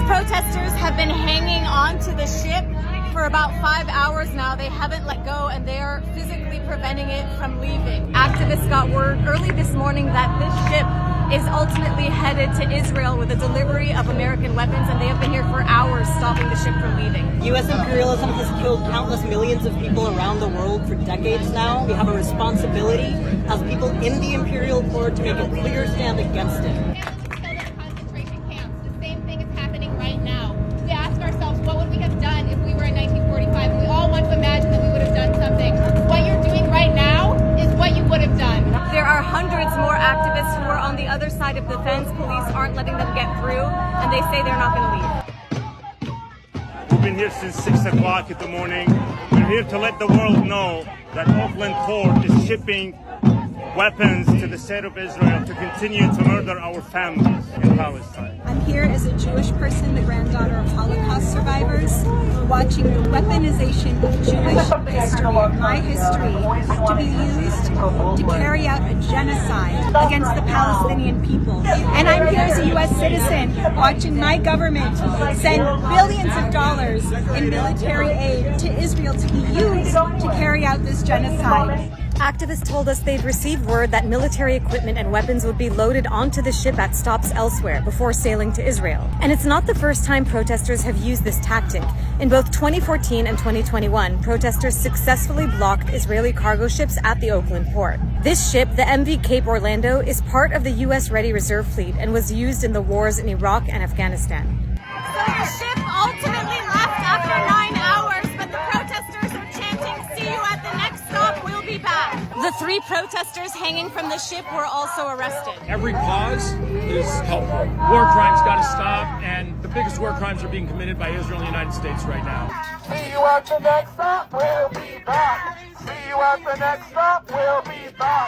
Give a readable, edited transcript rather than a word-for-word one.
Protesters have been hanging on to the ship for about 5 hours now. They haven't let go and they are physically preventing it from leaving. Activists got word early this morning that this ship is ultimately headed to Israel with a delivery of American weapons, and they have been here for hours stopping the ship from leaving. U.S. imperialism has killed countless millions of people around the world for decades now. We have a responsibility as people in the imperial court to make a clear stand against it. Concentration camps. The same thing is happening right now. We ask ourselves, what would we have done if we were in 1945? And we all want to imagine that we would have done something. What you're doing right now is what you would have done. There are hundreds more activists who are on the other side of the fence. Police aren't letting them get through, and they say they're not going to leave. We've been here since 6 o'clock in the morning. We're here to let the world know that Oakland Port is shipping weapons to the state of Israel to continue to murder our families in Palestine. I'm here as a Jewish person, the granddaughter of Holocaust survivors, watching the weaponization of Jewish history, my history, to be used to carry out a genocide against the Palestinian people. And I'm here as a U.S. citizen watching my government send billions of dollars in military aid to Israel to be used to carry out this genocide. Activists told us they'd received word that military equipment and weapons would be loaded onto the ship at stops elsewhere before sailing to Israel. And it's not the first time protesters have used this tactic. In both 2014 and 2021, protesters successfully blocked Israeli cargo ships at the Oakland port. This ship, the MV Cape Orlando, is part of the U.S. Ready Reserve Fleet and was used in the wars in Iraq and Afghanistan. So the ship ultimately left after 9 hours, but the protesters are chanting, "See you at the next stop, we'll be back." The 3 protesters hanging from the ship were also arrested. Every cause is helpful. War crimes got to stop, and the biggest war crimes are being committed by Israel and the United States right now. See you at the next stop, we'll be back. See you at the next stop, we'll be back.